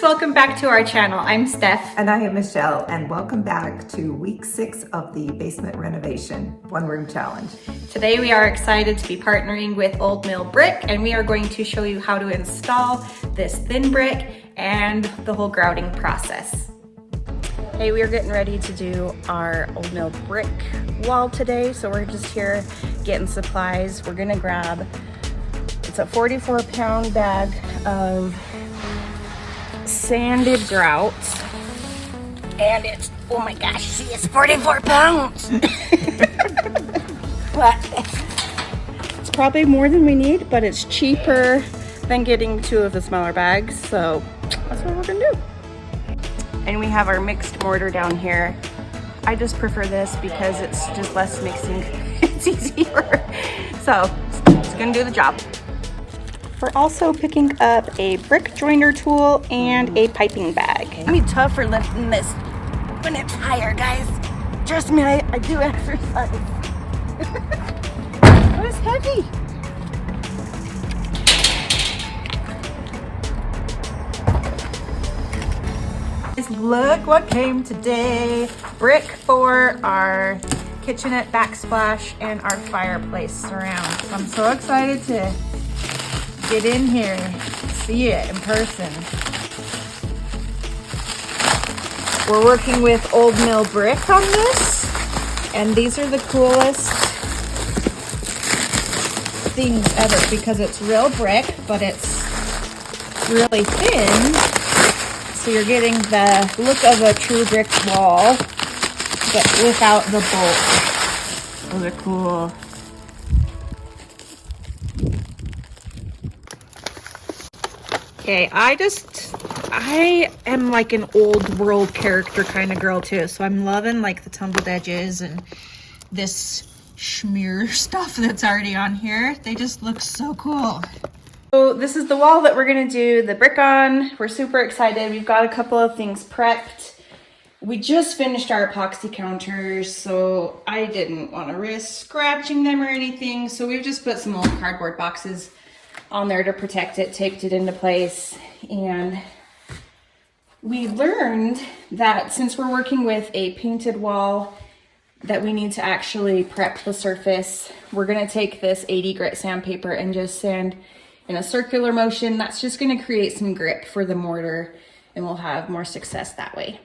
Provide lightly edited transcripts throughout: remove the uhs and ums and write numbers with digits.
welcome back to our channel. I'm Steph. And I am Michelle, and welcome back to week 6 of the basement renovation one-room challenge. Today we are excited to be partnering with Old Mill Brick, and we are going to show you how to install this thin brick and the whole grouting process. Hey, we are getting ready to do our Old Mill Brick wall today, so we're just here getting supplies. We're gonna grab, it's a 44-pound bag of sanded grout, and it's, oh my gosh, see, it's 44 pounds. But it's probably more than we need, but it's cheaper than getting 2 of the smaller bags, so that's what we're gonna do. And we have our mixed mortar down here. I just prefer this because it's just less mixing. It's easier, so it's gonna do the job. We're also picking up a brick joiner tool and a piping bag. It's gonna be tough for lifting this when it's higher, guys. Trust me, I do exercise. It was heavy. Look what came today. Brick for our kitchenette backsplash and our fireplace surround. So I'm so excited to get in here, see it in person. We're working with Old Mill Brick on this, and these are the coolest things ever because it's real brick, but it's really thin, so you're getting the look of a true brick wall, but without the bolts. Those are cool. Okay, I am like an old world character kind of girl too, so I'm loving like the tumbled edges and this schmear stuff that's already on here. They just look so cool. So this is the wall that we're gonna do the brick on. We're super excited. We've got a couple of things prepped. We just finished our epoxy counters, so I didn't want to risk scratching them or anything. So we've just put some old cardboard boxes on there to protect it, taped it into place. And we learned that since we're working with a painted wall, that we need to actually prep the surface. We're gonna take this 80 grit sandpaper and just sand in a circular motion. That's just gonna create some grip for the mortar, and we'll have more success that way.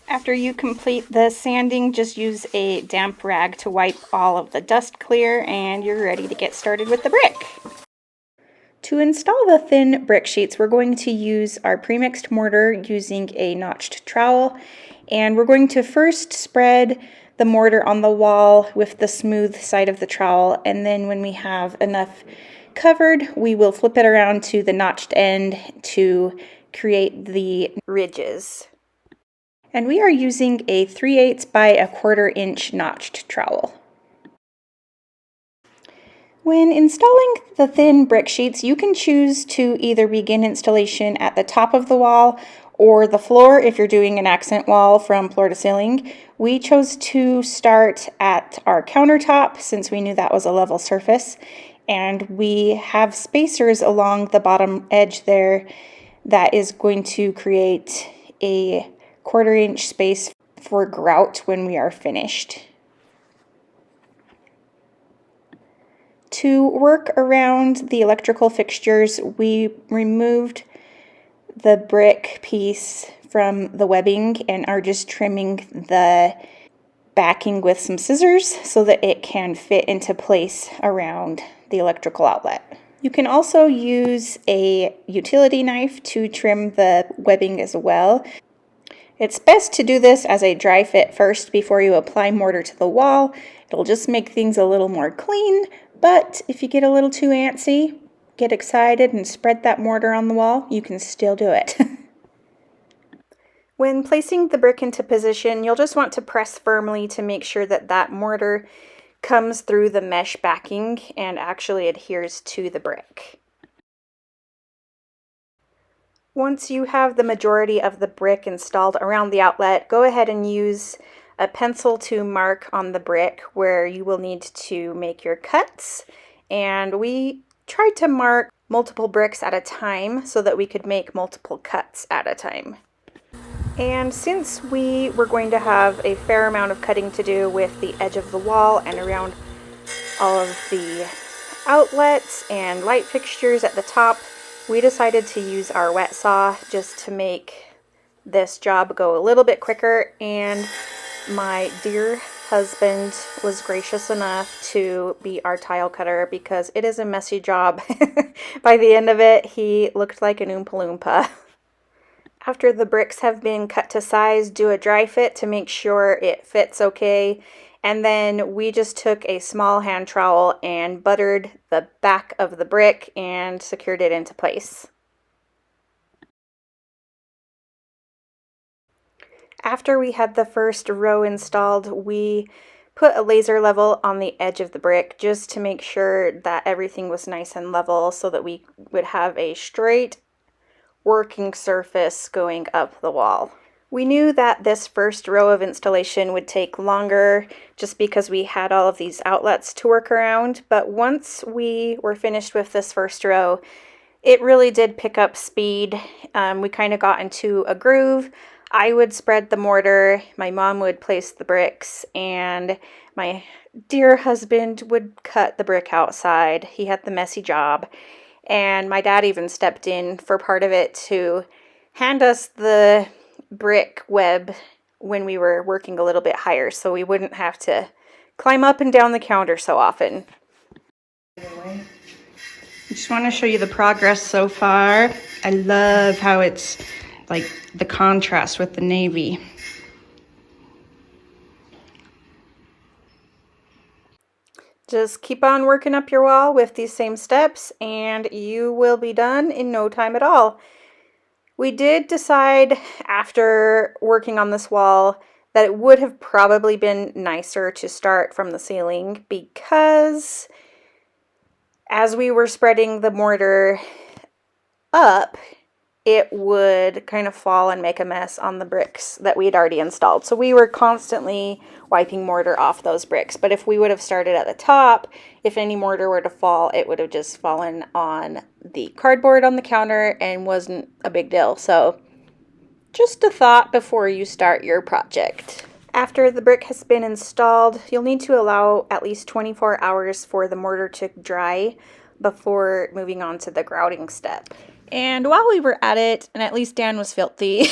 After you complete the sanding, just use a damp rag to wipe all of the dust clear, and you're ready to get started with the brick. To install the thin brick sheets, we're going to use our premixed mortar using a notched trowel, and we're going to first spread the mortar on the wall with the smooth side of the trowel, and then when we have enough covered, we will flip it around to the notched end to create the ridges. And we are using a 3/8 by 1/4 inch notched trowel. When installing the thin brick sheets, you can choose to either begin installation at the top of the wall or the floor if you're doing an accent wall from floor to ceiling. We chose to start at our countertop since we knew that was a level surface, and we have spacers along the bottom edge there that is going to create a 1/4 inch space for grout when we are finished. To work around the electrical fixtures, we removed the brick piece from the webbing and are just trimming the backing with some scissors so that it can fit into place around the electrical outlet. You can also use a utility knife to trim the webbing as well. It's best to do this as a dry fit first before you apply mortar to the wall. It'll just make things a little more clean, but if you get a little too antsy, get excited and spread that mortar on the wall, you can still do it. When placing the brick into position, you'll just want to press firmly to make sure that that mortar comes through the mesh backing and actually adheres to the brick. Once you have the majority of the brick installed around the outlet, go ahead and use a pencil to mark on the brick where you will need to make your cuts. And we tried to mark multiple bricks at a time so that we could make multiple cuts at a time. And since we were going to have a fair amount of cutting to do with the edge of the wall and around all of the outlets and light fixtures at the top, we decided to use our wet saw just to make this job go a little bit quicker, and my dear husband was gracious enough to be our tile cutter because it is a messy job. By the end of it, he looked like an Oompa Loompa. After the bricks have been cut to size, do a dry fit to make sure it fits okay. And then we just took a small hand trowel and buttered the back of the brick and secured it into place. After we had the first row installed, we put a laser level on the edge of the brick just to make sure that everything was nice and level so that we would have a straight working surface going up the wall. We knew that this first row of installation would take longer just because we had all of these outlets to work around, but once we were finished with this first row, it really did pick up speed. We kind of got into a groove. I would spread the mortar, my mom would place the bricks, and my dear husband would cut the brick outside. He had the messy job, and my dad even stepped in for part of it to hand us the Brickwebb when we were working a little bit higher so we wouldn't have to climb up and down the counter so often. I just want to show you the progress so far. I love how it's like the contrast with the navy. Just keep on working up your wall with these same steps and you will be done in no time at all. We did decide after working on this wall that it would have probably been nicer to start from the ceiling because as we were spreading the mortar up, it would kind of fall and make a mess on the bricks that we had already installed. So we were constantly wiping mortar off those bricks. But if we would have started at the top, if any mortar were to fall, it would have just fallen on the cardboard on the counter and wasn't a big deal. So just a thought before you start your project. After the brick has been installed, you'll need to allow at least 24 hours for the mortar to dry before moving on to the grouting step. And while we were at it, and at least Dan was filthy,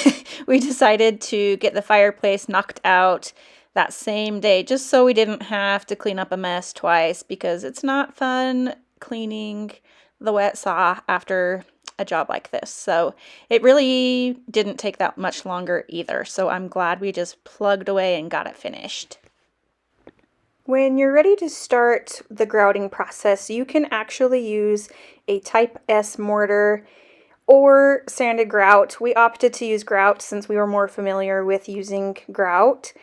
we decided to get the fireplace knocked out that same day, just so we didn't have to clean up a mess twice, because it's not fun cleaning the wet saw after a job like this. So it really didn't take that much longer either. So I'm glad we just plugged away and got it finished. When you're ready to start the grouting process, you can actually use a Type S mortar or sanded grout. We opted to use grout since we were more familiar with using grout.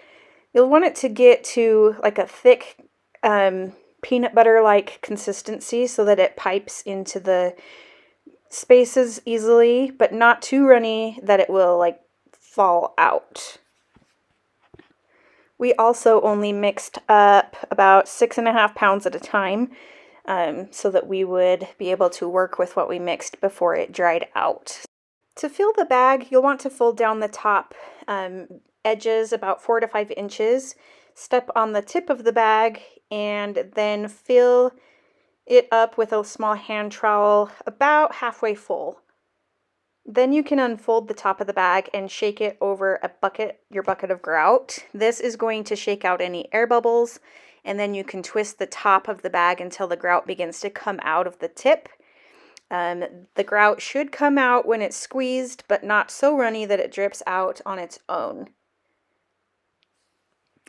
You'll want it to get to like a thick peanut butter-like consistency so that it pipes into the spaces easily, but not too runny that it will like fall out. We also only mixed up about 6.5 pounds at a time so that we would be able to work with what we mixed before it dried out. To fill the bag, you'll want to fold down the top edges about 4 to 5 inches, step on the tip of the bag, and then fill it up with a small hand trowel about halfway full. Then you can unfold the top of the bag and shake it over your bucket of grout. This is going to shake out any air bubbles, and then you can twist the top of the bag until the grout begins to come out of the tip. The grout should come out when it's squeezed, but not so runny that it drips out on its own.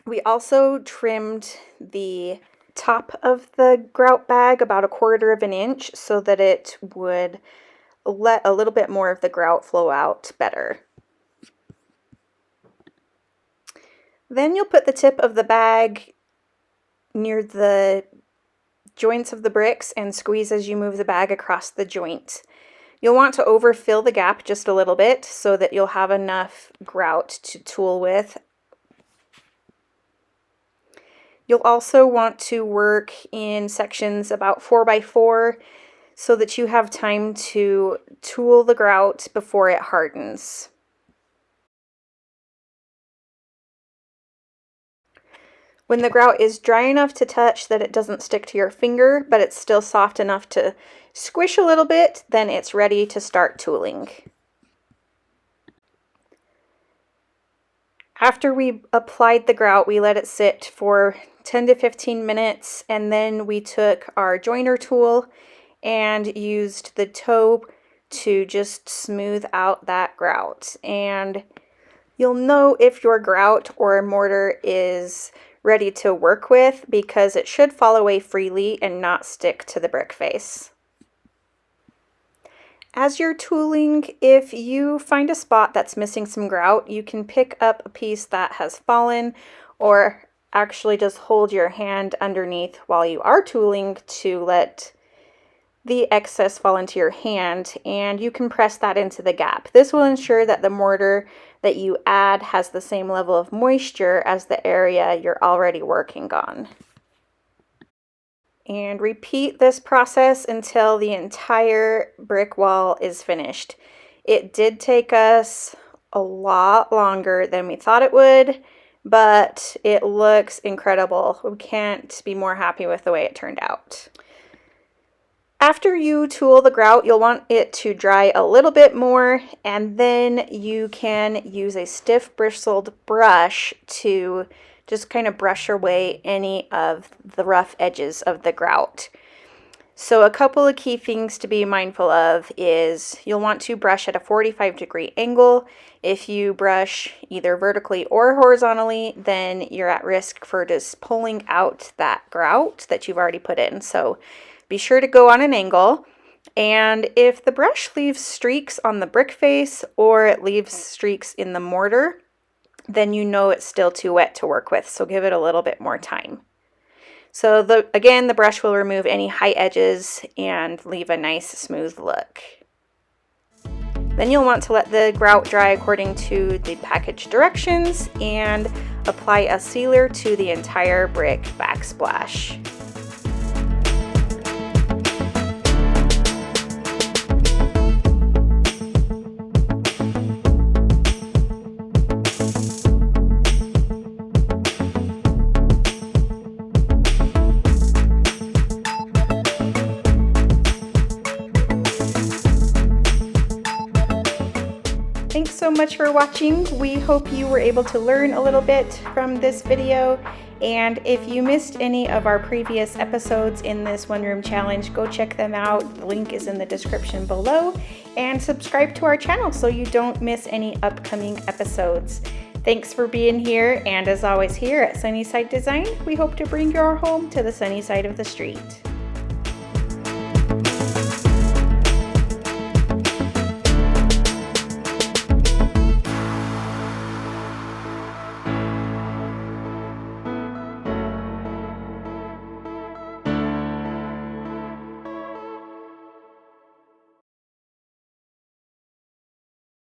We also trimmed the top of the grout bag about 1/4 inch so that it would let a little bit more of the grout flow out better. Then you'll put the tip of the bag near the joints of the bricks and squeeze as you move the bag across the joint. You'll want to overfill the gap just a little bit so that you'll have enough grout to tool with. You'll also want to work in sections about 4 by 4 so that you have time to tool the grout before it hardens. When the grout is dry enough to touch that it doesn't stick to your finger, but it's still soft enough to squish a little bit, then it's ready to start tooling. After we applied the grout, we let it sit for 10 to 15 minutes, and then we took our joiner tool and used the toe to just smooth out that grout. And you'll know if your grout or mortar is ready to work with because it should fall away freely and not stick to the brick face. As you're tooling, if you find a spot that's missing some grout, you can pick up a piece that has fallen, or actually just hold your hand underneath while you are tooling to let the excess fall into your hand, and you can press that into the gap. This will ensure that the mortar that you add has the same level of moisture as the area you're already working on. And repeat this process until the entire brick wall is finished. It did take us a lot longer than we thought it would, but it looks incredible. We can't be more happy with the way it turned out. After you tool the grout, you'll want it to dry a little bit more, and then you can use a stiff bristled brush to just kind of brush away any of the rough edges of the grout. So a couple of key things to be mindful of is you'll want to brush at a 45-degree angle. If you brush either vertically or horizontally, then you're at risk for just pulling out that grout that you've already put in. So be sure to go on an angle, and if the brush leaves streaks on the brick face or it leaves streaks in the mortar, then you know it's still too wet to work with, so give it a little bit more time. So again, the brush will remove any high edges and leave a nice smooth look. Then you'll want to let the grout dry according to the package directions and apply a sealer to the entire brick backsplash. Thanks so much for watching. We hope you were able to learn a little bit from this video. And if you missed any of our previous episodes in this one room challenge, go check them out. The link is in the description below. And subscribe to our channel so you don't miss any upcoming episodes. Thanks for being here. And as always, here at Sunnyside Design, we hope to bring your home to the sunny side of the street.